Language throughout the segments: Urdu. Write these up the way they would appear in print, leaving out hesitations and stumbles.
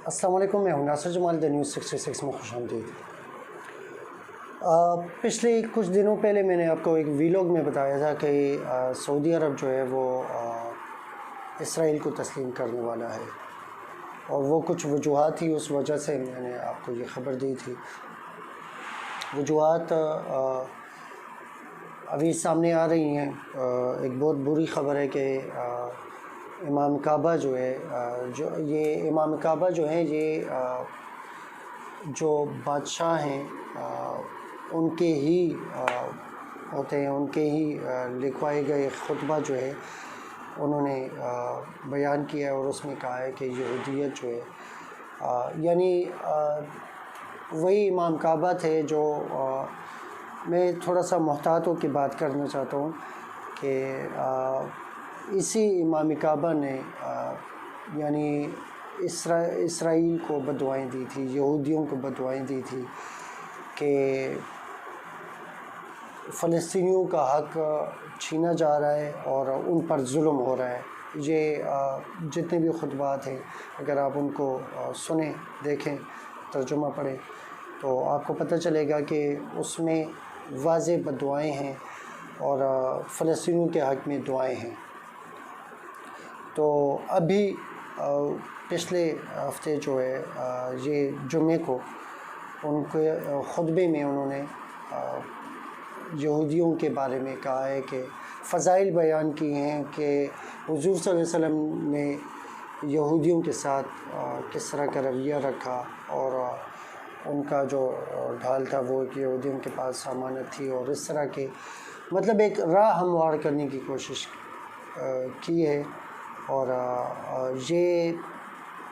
السلام علیکم، میں ہوں ناصر جمال، دی نیوز 66 میں خوش آمدید۔ پچھلے کچھ دنوں پہلے میں نے آپ کو ایک ویلاگ میں بتایا تھا کہ سعودی عرب جو ہے وہ اسرائیل کو تسلیم کرنے والا ہے، اور وہ کچھ وجوہات تھی، اس وجہ سے میں نے آپ کو یہ خبر دی تھی۔ وجوہات ابھی سامنے آ رہی ہیں۔ ایک بہت بری خبر ہے کہ امام کعبہ جو ہے امام کعبہ جو ہیں یہ جو بادشاہ ہیں ان کے ہی ہوتے ہیں، ان کے ہی لکھوائے گئے خطبہ جو ہے انہوں نے بیان کیا ہے، اور اس میں کہا ہے کہ یہودیت جو ہے یعنی وہی امام کعبہ تھے جو میں تھوڑا سا محتاط ہو کے بات کرنا چاہتا ہوں کہ اسی امام کعبہ نے یعنی اسرائیل کو بددعائیں دی تھی، یہودیوں کو بددعائیں دی تھی کہ فلسطینیوں کا حق چھینا جا رہا ہے اور ان پر ظلم ہو رہا ہے۔ یہ جتنے بھی خطبات ہیں اگر آپ ان کو سنیں، دیکھیں، ترجمہ پڑھیں تو آپ کو پتہ چلے گا کہ اس میں واضح بددعائیں ہیں اور فلسطینیوں کے حق میں دعائیں ہیں۔ تو ابھی پچھلے ہفتے جو ہے یہ جمعے کو ان کے خطبے میں انہوں نے یہودیوں کے بارے میں کہا ہے کہ فضائل بیان کی ہیں کہ حضور صلی اللہ علیہ وسلم نے یہودیوں کے ساتھ کس طرح کا رویہ رکھا، اور ان کا جو ڈھال تھا وہ یہودیوں کے پاس امانت تھی، اور اس طرح کے مطلب ایک راہ ہموار کرنے کی کوشش کی ہے۔ اور یہ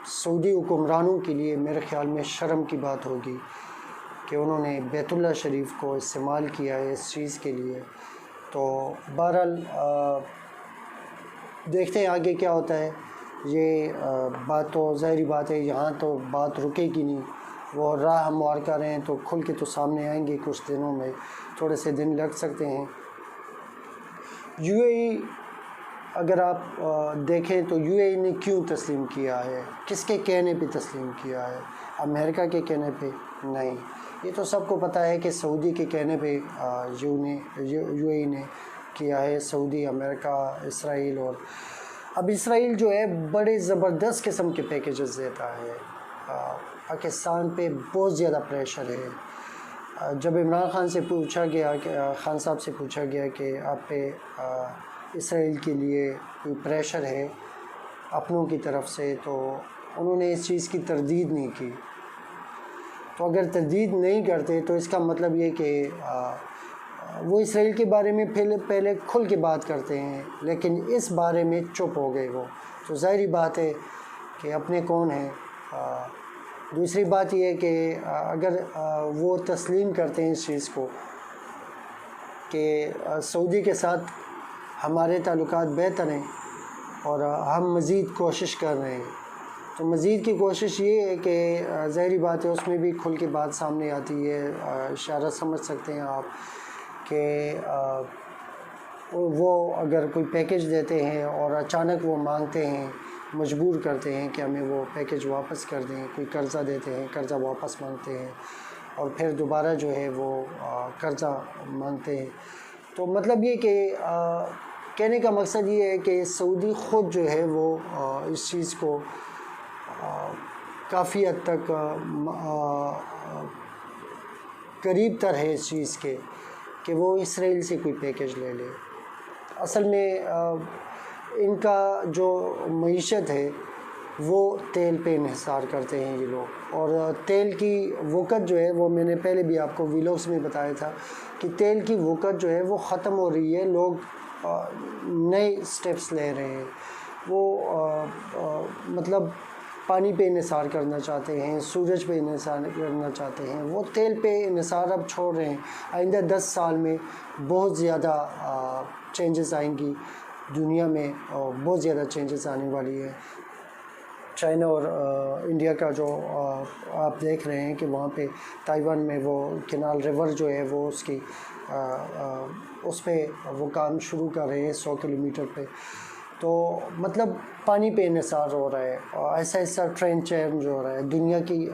سعودی حکمرانوں کے لیے میرے خیال میں شرم کی بات ہوگی کہ انہوں نے بیت اللہ شریف کو استعمال کیا ہے اس چیز کے لیے۔ تو بہرحال دیکھتے ہیں آگے کیا ہوتا ہے۔ یہ بات تو ظاہری بات ہے، یہاں تو بات رکے گی نہیں، وہ راہ ہموار کر رہے ہیں تو کھل کے تو سامنے آئیں گے کچھ دنوں میں، تھوڑے سے دن لگ سکتے ہیں۔ یو اے ای اگر آپ دیکھیں تو یو اے ای نے کیوں تسلیم کیا ہے، کس کے کہنے پہ تسلیم کیا ہے؟ امریکہ کے کہنے پہ نہیں، یہ تو سب کو پتہ ہے کہ سعودی کے کہنے پہ یو اے ای نے کیا ہے، سعودی، امریکہ، اسرائیل۔ اور اب اسرائیل جو ہے بڑے زبردست قسم کے پیکیجز دیتا ہے، پاکستان پہ بہت زیادہ پریشر ہے۔ جب عمران خان سے پوچھا گیا کہ خان صاحب سے پوچھا گیا کہ آپ پہ اسرائیل کے لیے کوئی پریشر ہے اپنوں کی طرف سے، تو انہوں نے اس چیز کی تردید نہیں کی۔ تو اگر تردید نہیں کرتے تو اس کا مطلب یہ کہ وہ اسرائیل کے بارے میں پہلے کھل کے بات کرتے ہیں، لیکن اس بارے میں چپ ہو گئے وہ، تو ظاہری بات ہے کہ اپنے کون ہیں۔ دوسری بات یہ ہے کہ اگر وہ تسلیم کرتے ہیں اس چیز کو کہ سعودی کے ساتھ ہمارے تعلقات بہتر ہیں اور ہم مزید کوشش کر رہے ہیں، تو مزید کی کوشش یہ ہے کہ ظاہری بات ہے اس میں بھی کھل کے بات سامنے آتی ہے۔ اشارہ سمجھ سکتے ہیں آپ کہ وہ اگر کوئی پیکیج دیتے ہیں اور اچانک وہ مانگتے ہیں، مجبور کرتے ہیں کہ ہمیں وہ پیکیج واپس کر دیں، کوئی قرضہ دیتے ہیں، قرضہ واپس مانگتے ہیں، اور پھر دوبارہ جو ہے وہ قرضہ مانگتے ہیں، تو مطلب یہ کہ کہنے کا مقصد یہ ہے کہ سعودی خود جو ہے وہ اس چیز کو کافی حد تک قریب تر ہے اس چیز کے کہ وہ اسرائیل سے کوئی پیکیج لے لے۔ اصل میں ان کا جو معیشت ہے وہ تیل پہ انحصار کرتے ہیں یہ لوگ، اور تیل کی وقت جو ہے وہ میں نے پہلے بھی آپ کو ویلاگس میں بتایا تھا کہ تیل کی وقت جو ہے وہ ختم ہو رہی ہے، لوگ نئے سٹیپس لے رہے ہیں، وہ مطلب پانی پہ انحصار کرنا چاہتے ہیں، سورج پہ انحصار کرنا چاہتے ہیں، وہ تیل پہ انحصار اب چھوڑ رہے ہیں۔ آئندہ 10 سال میں بہت زیادہ چینجز آئیں گی دنیا میں، بہت زیادہ چینجز آنے والی ہے۔ چائنا اور انڈیا کا جو آپ دیکھ رہے ہیں کہ وہاں پہ تائیوان میں وہ کینال ریور جو ہے وہ اس پہ وہ کام شروع کر رہے ہیں 100 کلومیٹر پہ، تو مطلب پانی پہ انحصار ہو رہا ہے، ایسا ایسا ٹرینڈ چینج ہو رہا ہے، دنیا کی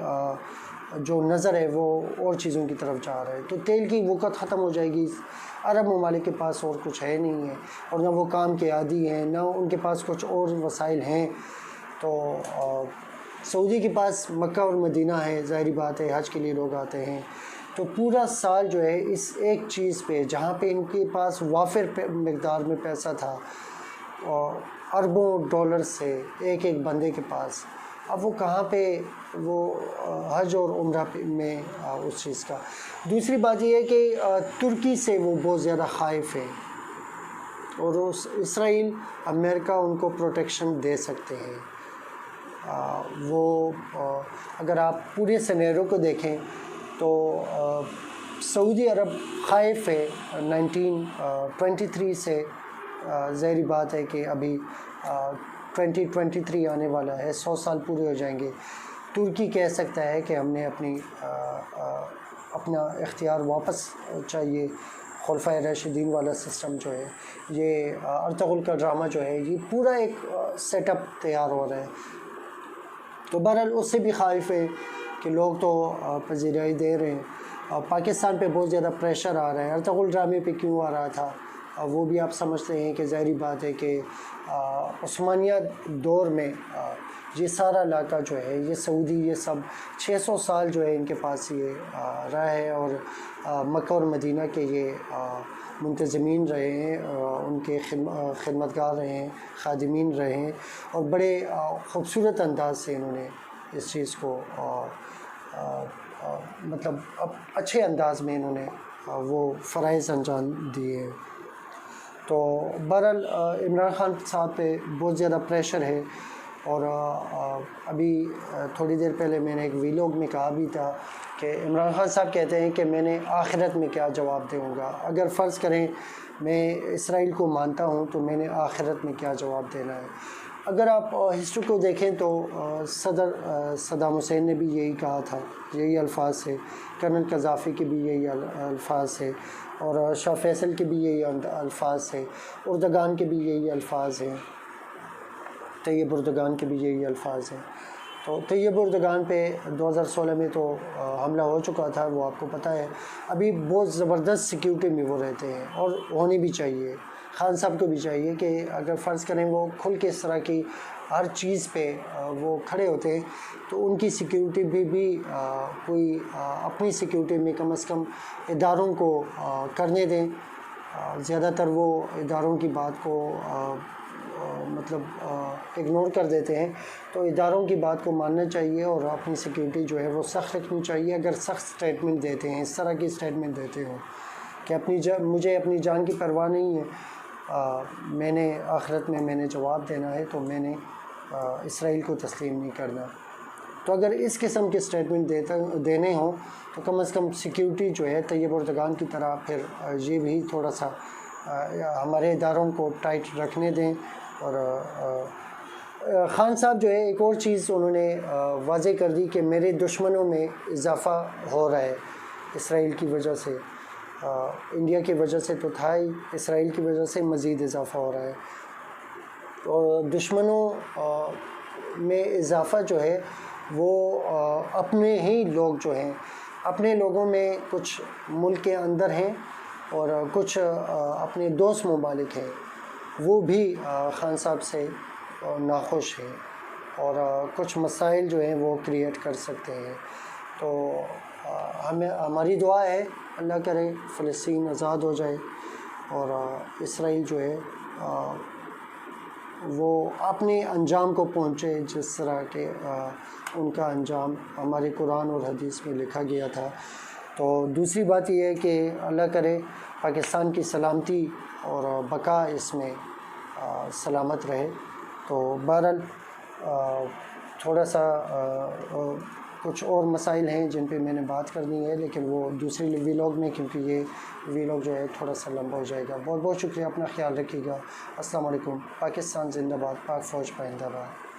جو نظر ہے وہ اور چیزوں کی طرف جا رہا ہے، تو تیل کی وقت ختم ہو جائے گی۔ عرب ممالک کے پاس اور کچھ ہے نہیں ہے، اور نہ وہ کام کے عادی ہیں، نہ ان کے پاس کچھ اور وسائل ہیں۔ تو سعودی کے پاس مکہ اور مدینہ ہے، ظاہری بات ہے حج کے لیے لوگ آتے ہیں، تو پورا سال جو ہے اس ایک چیز پہ، جہاں پہ ان کے پاس وافر مقدار میں پیسہ تھا، اور اربوں ڈالر سے ایک ایک بندے کے پاس، اب وہ کہاں پہ وہ حج اور عمرہ میں اس چیز کا۔ دوسری بات یہ ہے کہ ترکی سے وہ بہت زیادہ خائف ہے، اور اسرائیل امریکہ ان کو پروٹیکشن دے سکتے ہیں۔ وہ اگر آپ پورے سینیرو کو دیکھیں تو سعودی عرب خائف ہے 1923 سے، ظاہری بات ہے کہ ابھی 2023 آنے والا ہے، 100 سال پورے ہو جائیں گے۔ ترکی کہہ سکتا ہے کہ ہم نے اپنا اختیار واپس چاہیے۔ خلفائے راشدین والا سسٹم جو ہے، یہ ارطغرل کا ڈرامہ جو ہے، یہ پورا ایک سیٹ اپ تیار ہو رہا ہے۔ تو بہرحال اس سے بھی خائف ہے کہ لوگ تو پذیرائی دے رہے ہیں، پاکستان پہ بہت زیادہ پریشر آ رہا ہے۔ ارطغرل ڈرامے پہ کیوں آ رہا تھا وہ بھی آپ سمجھتے ہیں کہ ظاہری بات ہے کہ عثمانیہ دور میں یہ سارا علاقہ جو ہے، یہ سعودی، یہ سب 600 سال جو ہے ان کے پاس یہ رہا ہے، اور مکہ اور مدینہ کے یہ منتظمین رہے ہیں، ان کے خدمتگار رہے ہیں، خادمین رہے ہیں، اور بڑے خوبصورت انداز سے انہوں نے اس چیز کو مطلب اچھے انداز میں انہوں نے وہ فرائض انجام دیے ہیں۔ تو بہرحال عمران خان صاحب پہ بہت زیادہ پریشر ہے، اور ابھی تھوڑی دیر پہلے میں نے ایک ویلاگ میں کہا بھی تھا کہ عمران خان صاحب کہتے ہیں کہ میں نے آخرت میں کیا جواب دوں گا، اگر فرض کریں میں اسرائیل کو مانتا ہوں تو میں نے آخرت میں کیا جواب دینا ہے۔ اگر آپ ہسٹری کو دیکھیں تو صدر صدام حسین نے بھی یہی کہا تھا، یہی الفاظ ہے، کرنل قذافی کے بھی یہی الفاظ ہے، اور شاہ فیصل کے بھی یہی الفاظ ہے، اردگان کے بھی یہی الفاظ ہیں، طیب اردگان کے بھی یہی الفاظ ہیں۔ تو طیب اردگان پہ 2016 میں تو حملہ ہو چکا تھا، وہ آپ کو پتہ ہے۔ ابھی بہت زبردست سیکیورٹی میں وہ رہتے ہیں، اور ہونی بھی چاہیے، خان صاحب کو بھی چاہیے کہ اگر فرض کریں وہ کھل کے اس طرح کی ہر چیز پہ وہ کھڑے ہوتے ہیں تو ان کی سیکیورٹی بھی کوئی اپنی سیکیورٹی میں کم از کم اداروں کو کرنے دیں۔ زیادہ تر وہ اداروں کی بات کو مطلب اگنور کر دیتے ہیں، تو اداروں کی بات کو ماننا چاہیے، اور اپنی سیکیورٹی جو ہے وہ سخت رکھنی چاہیے۔ اگر سخت سٹیٹمنٹ دیتے ہیں، اس طرح کی سٹیٹمنٹ دیتے ہوں کہ مجھے اپنی جان کی پرواہ نہیں ہے، میں نے آخرت میں میں نے جواب دینا ہے، تو میں نے اسرائیل کو تسلیم نہیں کرنا، تو اگر اس قسم کے سٹیٹمنٹ دینے ہوں تو کم از کم سیکیورٹی جو ہے طیب اردگان کی طرح پھر یہ بھی تھوڑا سا ہمارے اداروں کو ٹائٹ رکھنے دیں۔ اور خان صاحب جو ہے ایک اور چیز انہوں نے واضح کر دی کہ میرے دشمنوں میں اضافہ ہو رہا ہے اسرائیل کی وجہ سے، انڈیا کی وجہ سے تو تھا ہی، اسرائیل کی وجہ سے مزید اضافہ ہو رہا ہے، اور دشمنوں میں اضافہ جو ہے وہ اپنے ہی لوگ جو ہیں، اپنے لوگوں میں کچھ ملک کے اندر ہیں اور کچھ اپنے دوست ممالک ہیں، وہ بھی خان صاحب سے ناخوش ہیں، اور کچھ مسائل جو ہیں وہ کریٹ کر سکتے ہیں۔ تو ہماری دعا ہے اللہ کرے فلسطین آزاد ہو جائے، اور اسرائیل جو ہے وہ اپنے انجام کو پہنچے جس طرح کہ ان کا انجام ہمارے قرآن اور حدیث میں لکھا گیا تھا۔ تو دوسری بات یہ ہے کہ اللہ کرے پاکستان کی سلامتی اور بقا اس میں سلامت رہے۔ تو بہرحال تھوڑا سا کچھ اور مسائل ہیں جن پہ میں نے بات کرنی ہے، لیکن وہ دوسری ویلاگ میں، کیونکہ یہ ویلاگ جو ہے تھوڑا سا لمبا ہو جائے گا۔ بہت بہت شکریہ، اپنا خیال رکھیے گا۔ السلام علیکم۔ پاکستان زندہ باد، پاک فوج پائندہ باد۔